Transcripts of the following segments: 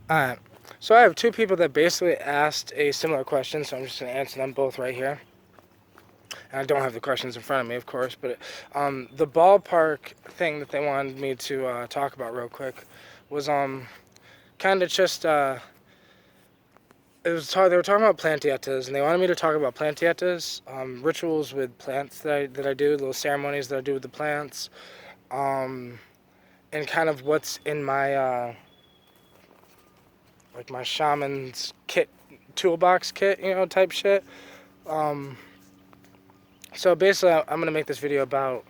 Alright, so I have two people that basically asked a similar question, so I'm just going to answer them both right here. And I don't have the questions in front of me, of course, but the ballpark thing that they wanted me to talk about real quick was kind of just they were talking about plantietas, and they wanted me to talk about plantietas, rituals with plants that I do, little ceremonies that I do with the plants, um, and kind of what's in my like my shaman's kit, toolbox kit, type shit. Um, so basically, I'm gonna make this video about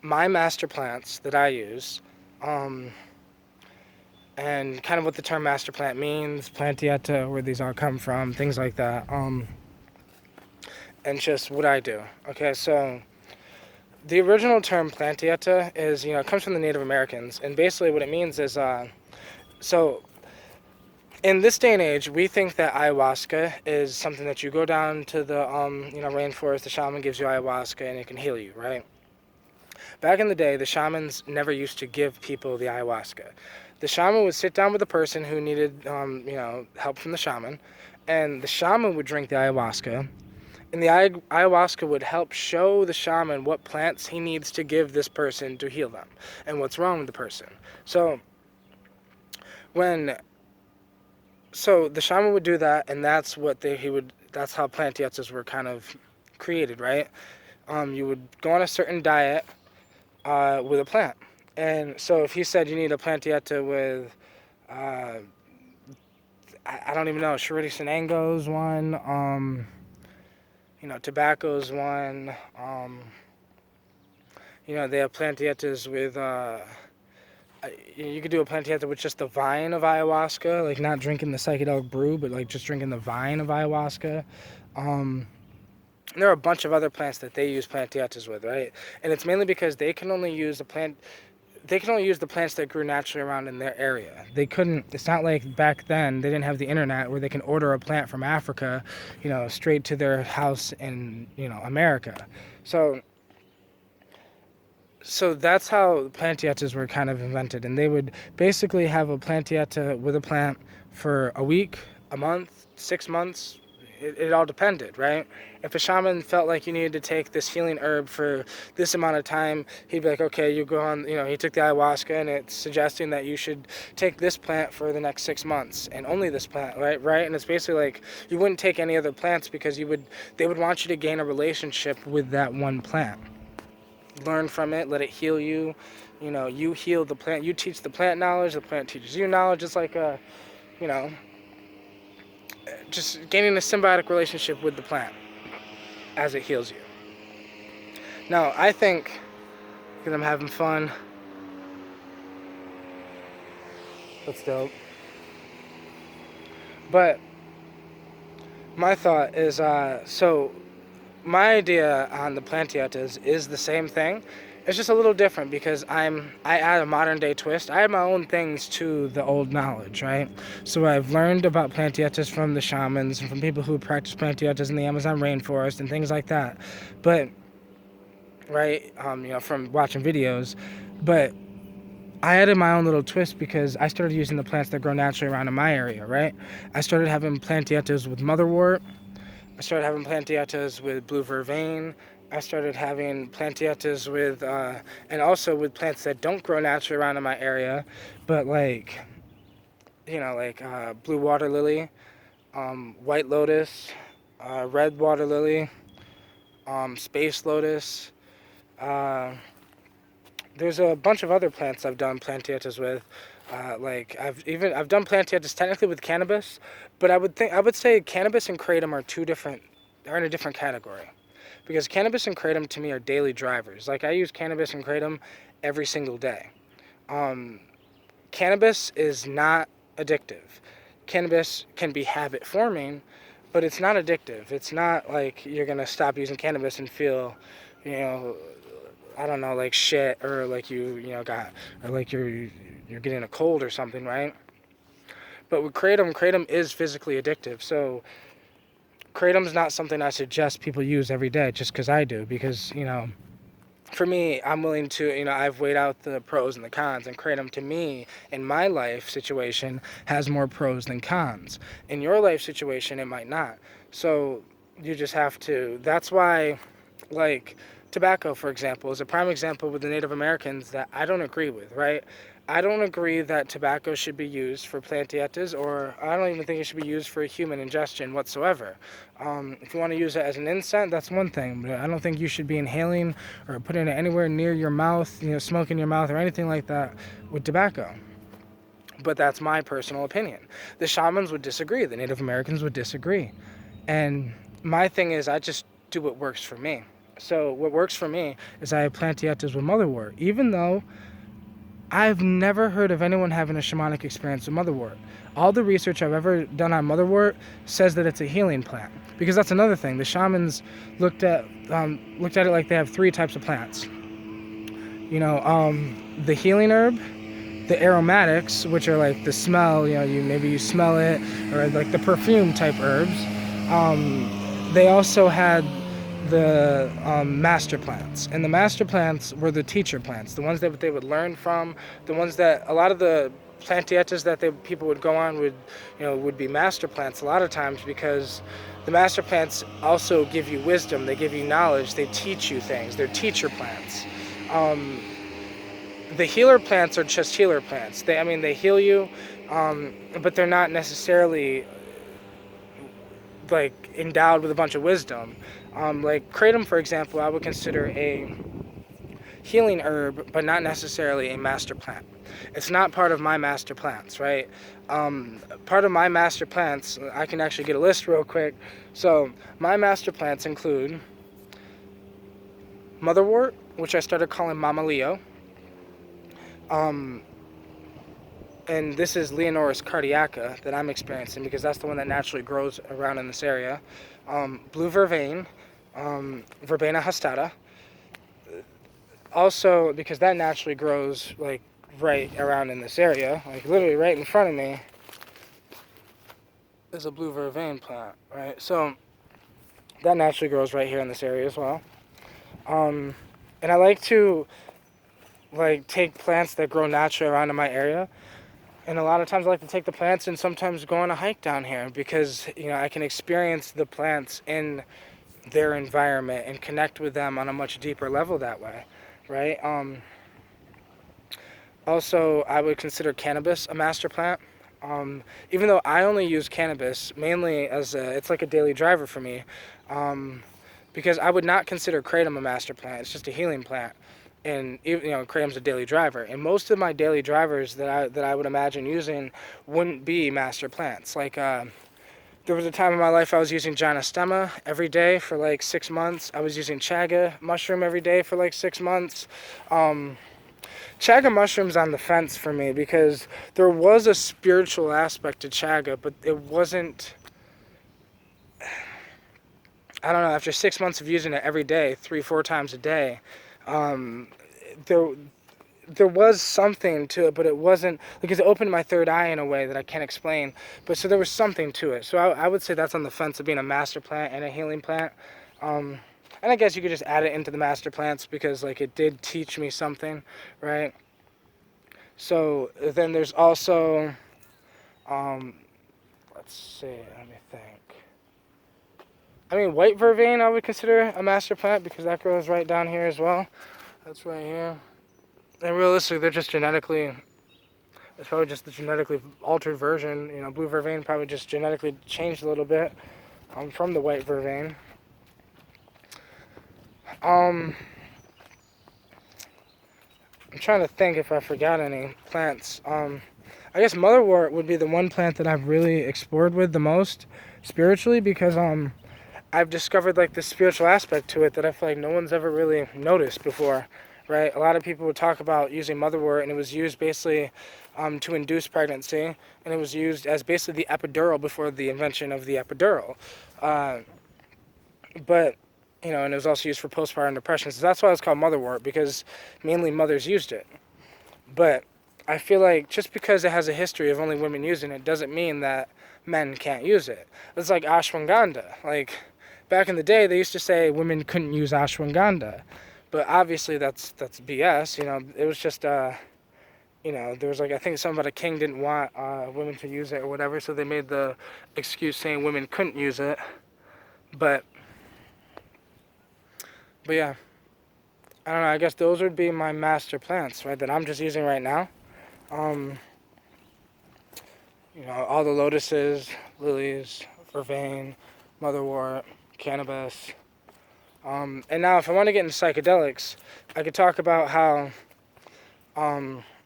my master plants that I use, um, and kind of what the term master plant means, plantieta, where these all come from, things like that, and just what I do. Okay, so the original term plantieta is, it comes from the Native Americans, and basically what it means is, so in this day and age, we think that ayahuasca is something that you go down to the, rainforest, the shaman gives you ayahuasca and it can heal you, right? Back in the day, the shamans never used to give people the ayahuasca. The shaman would sit down with a person who needed, help from the shaman, and the shaman would drink the ayahuasca, and the ayahuasca would help show the shaman what plants he needs to give this person to heal them, and what's wrong with the person. So when so the shaman would do that, and that's what that's how plantietas were kind of created, right? You would go on a certain diet with a plant. And so if he said you need a plantieta with, I don't even know, Shiriti Senango's one, tobacco's one, they have plantietas with, you could do a plantieta with just the vine of ayahuasca, like not drinking the psychedelic brew, but like just drinking the vine of ayahuasca. There are a bunch of other plants that they use plantietas with, right? And it's mainly because they can only use the plants that grew naturally around in their area. They couldn't, it's not like back then they didn't have the internet where they can order a plant from Africa, straight to their house in, America. So that's how plantietas were kind of invented. And they would basically have a plantieta with a plant for a week, a month, 6 months. It all depended, right? If a shaman felt like you needed to take this healing herb for this amount of time, he'd be like, okay, you go on, he took the ayahuasca and it's suggesting that you should take this plant for the next 6 months and only this plant, right? And it's basically like you wouldn't take any other plants because they would want you to gain a relationship with that one plant. Learn from it, let it heal you. You heal the plant, you teach the plant knowledge, the plant teaches you knowledge. It's like you know, just gaining a symbiotic relationship with the plant as it heals you. Now, I think, because I'm having fun, that's dope. But my thought is, my idea on the plantietas is the same thing. It's just a little different because I add a modern day twist. I add my own things to the old knowledge, right? So I've learned about plantietas from the shamans and from people who practice plantietas in the Amazon rainforest and things like that. But right, from watching videos, but I added my own little twist because I started using the plants that grow naturally around in my area, right? I started having plantietas with motherwort. I started having plantietas with blue vervain. I started having plantietas with, and also with plants that don't grow naturally around in my area, but like, blue water lily, white lotus, red water lily, space lotus. Uh, there's a bunch of other plants I've done plantietas with. I've done plantietas technically with cannabis, but I would say cannabis and kratom are in a different category, because cannabis and kratom to me are daily drivers. Like I use cannabis and kratom every single day. Um, Cannabis is not addictive. Cannabis can be habit forming, but it's not addictive. It's not like you're gonna stop using cannabis and feel, you know, I don't know, like shit, or like or like you're getting a cold or something, right? But with kratom is physically addictive. So kratom's not something I suggest people use every day, just because I do, because for me, I'm willing to, I've weighed out the pros and the cons, and kratom to me, in my life situation, has more pros than cons. In your life situation, it might not. So you just have to, that's why, like, tobacco, for example, is a prime example with the Native Americans that I don't agree with, right? I don't agree that tobacco should be used for plantitas, or I don't even think it should be used for human ingestion whatsoever. If you want to use it as an incense, that's one thing, but I don't think you should be inhaling or putting it anywhere near your mouth, smoke in your mouth or anything like that with tobacco. But that's my personal opinion. The shamans would disagree. The Native Americans would disagree. And my thing is, I just do what works for me. So what works for me is I have plantietas with motherwort, even though I've never heard of anyone having a shamanic experience with motherwort. All the research I've ever done on motherwort says that it's a healing plant. Because that's another thing. The shamans looked at it like they have three types of plants. The healing herb, the aromatics, which are like the smell. Maybe you smell it, or like the perfume type herbs. They also had the master plants, and the master plants were the teacher plants, the ones that they would learn from, the ones that a lot of the plantietas that people would go on would be master plants a lot of times, because the master plants also give you wisdom, they give you knowledge, they teach you things, they're teacher plants. The healer plants are just healer plants. They heal you, but they're not necessarily like endowed with a bunch of wisdom. Like kratom, for example, I would consider a healing herb, but not necessarily a master plant. It's not part of my master plants, right? Part of my master plants, I can actually get a list real quick. So my master plants include motherwort, which I started calling Mama Leo. And this is Leonoris cardiaca that I'm experiencing, because that's the one that naturally grows around in this area. Blue vervain, Verbena hastata. Also, because that naturally grows like right around in this area, like literally right in front of me is a blue vervain plant, right? So that naturally grows right here in this area as well. And I like to take plants that grow naturally around in my area. And a lot of times I like to take the plants and sometimes go on a hike down here, because I can experience the plants in their environment and connect with them on a much deeper level that way, right? Also, I would consider cannabis a master plant. Even though I only use cannabis mainly as it's like a daily driver for me, because I would not consider kratom a master plant. It's just a healing plant. And kratom's a daily driver, and most of my daily drivers that I would imagine using wouldn't be master plants. Like there was a time in my life I was using gynostema every day for like 6 months. I was using chaga mushroom every day for like 6 months. Chaga mushroom's on the fence for me, because there was a spiritual aspect to chaga, but it wasn't. I don't know. After 6 months of using it every day, 3-4 times a day. There was something to it, but it wasn't, because it opened my third eye in a way that I can't explain. But so there was something to it. So I would say that's on the fence of being a master plant and a healing plant. And I guess you could just add it into the master plants, because it did teach me something, right? So then there's also, let's see, let me think. White vervain I would consider a master plant, because that grows right down here as well. That's right here. And realistically, they're just genetically, it's probably just the genetically altered version. Blue vervain probably just genetically changed a little bit from the white vervain. I'm trying to think if I forgot any plants. I guess motherwort would be the one plant that I've really explored with the most spiritually, because I've discovered the spiritual aspect to it that I feel like no one's ever really noticed before, right? A lot of people would talk about using motherwort, and it was used basically to induce pregnancy, and it was used as basically the epidural before the invention of the epidural. But and it was also used for postpartum depression. So that's why it's called motherwort, because mainly mothers used it. But I feel like just because it has a history of only women using it doesn't mean that men can't use it. It's like ashwagandha. Back in the day, they used to say women couldn't use ashwagandha. But obviously that's BS. It was just there was like I think something about a king didn't want women to use it or whatever, so they made the excuse saying women couldn't use it. But yeah, I don't know. I guess those would be my master plants, right? That I'm just using right now. Um, all the lotuses, lilies, vervain, motherwort, cannabis. And now, if I want to get into psychedelics, I could talk about how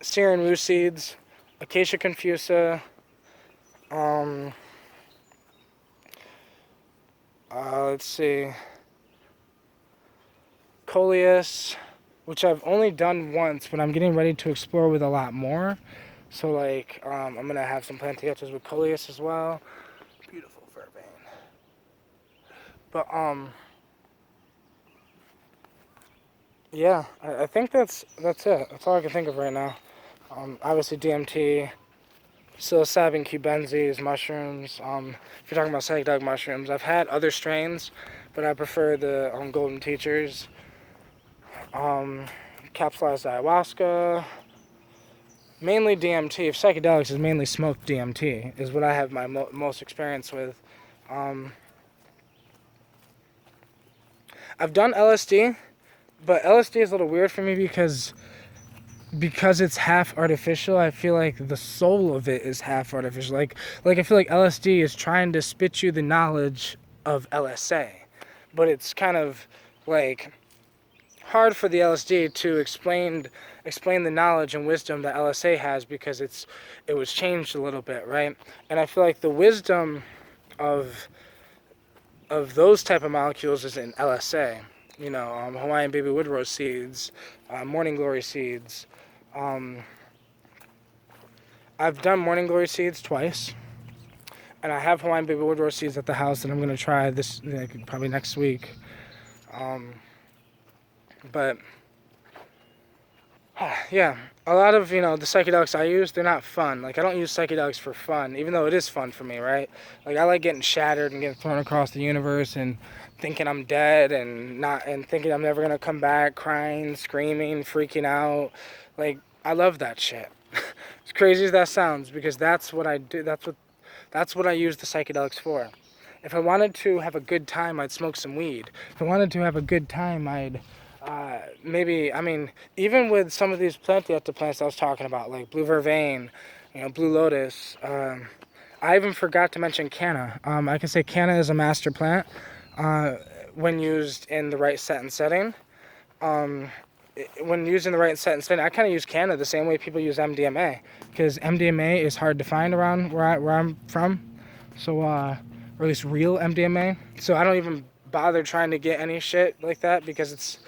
Syrian rue seeds, Acacia confusa, let's see, coleus, which I've only done once, but I'm getting ready to explore with a lot more. So, like, I'm going to have some plantiatas with coleus as well. Beautiful vervain. But, yeah, I think that's it. That's all I can think of right now. Obviously DMT, psilocybin, cubensis, mushrooms. If you're talking about psychedelic mushrooms, I've had other strains, but I prefer the golden teachers. Capsulized ayahuasca. Mainly DMT. If psychedelics is mainly smoked DMT, is what I have my most experience with. I've done LSD, but LSD is a little weird for me because it's half artificial. I feel like the soul of it is half artificial. Like I feel like LSD is trying to spit you the knowledge of LSA, but it's kind of like hard for the LSD to explain the knowledge and wisdom that LSA has because it was changed a little bit, right? And I feel like the wisdom of those type of molecules is in LSA. Hawaiian baby wood rose seeds, morning glory seeds. I've done morning glory seeds twice, and I have Hawaiian baby wood rose seeds at the house that I'm gonna try this probably next week. But yeah, a lot of the psychedelics I use, they're not fun. Like I don't use psychedelics for fun, even though it is fun for me, right? Like I like getting shattered and getting thrown across the universe and thinking I'm dead and thinking I'm never gonna come back, crying, screaming, freaking out. Like I love that shit. As crazy as that sounds, because that's what I do. That's what I use the psychedelics for. If I wanted to have a good time, I'd smoke some weed. If I wanted to have a good time, I'd even with some of these plantieta plants I was talking about, like blue vervain, blue lotus. I even forgot to mention canna. I can say canna is a master plant when used in the right set and setting. When used in the right set and setting, I kind of use canna the same way people use MDMA, because MDMA is hard to find around where I'm from. So, or at least real MDMA. So I don't even bother trying to get any shit like that because it's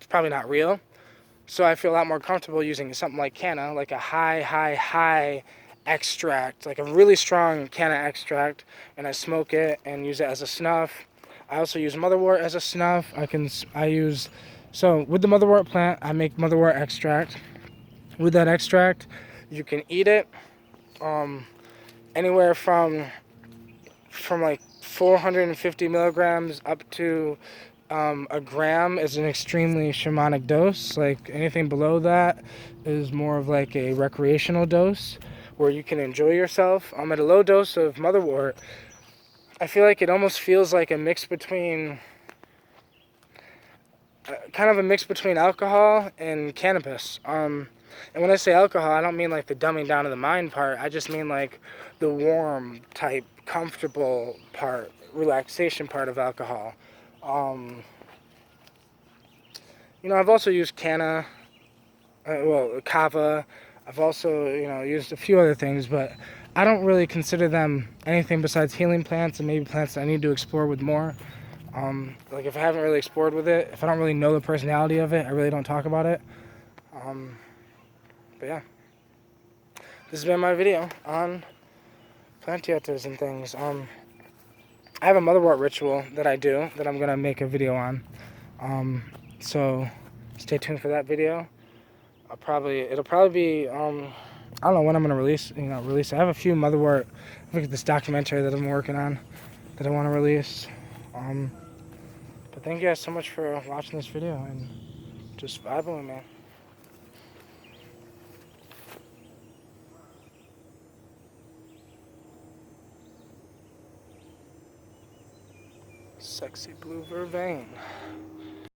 probably not real. So I feel a lot more comfortable using something like canna, like a high extract, like a really strong canna extract, and I smoke it and use it as a snuff. I also use motherwort as a snuff. So with the motherwort plant, I make motherwort extract. With that extract, you can eat it anywhere from like 450 milligrams up to a gram is an extremely shamanic dose. Like anything below that is more of like a recreational dose where you can enjoy yourself. At a low dose of motherwort, I feel like it almost feels like a mix between alcohol and cannabis. And when I say alcohol, I don't mean like the dumbing down of the mind part. I just mean like the warm type, comfortable part, relaxation part of alcohol. I've also used canna, kava. I've also, used a few other things, but I don't really consider them anything besides healing plants and maybe plants that I need to explore with more. Like if I haven't really explored with it, if I don't really know the personality of it, I really don't talk about it. But yeah, this has been my video on plantietas and things. I have a motherwort ritual that I do that I'm gonna make a video on. So stay tuned for that video. It'll probably be I don't know when I'm gonna release it. I have a few motherwort. I think this documentary that I'm working on that I want to release. But thank you guys so much for watching this video and just vibing with me. Sexy blue vervain.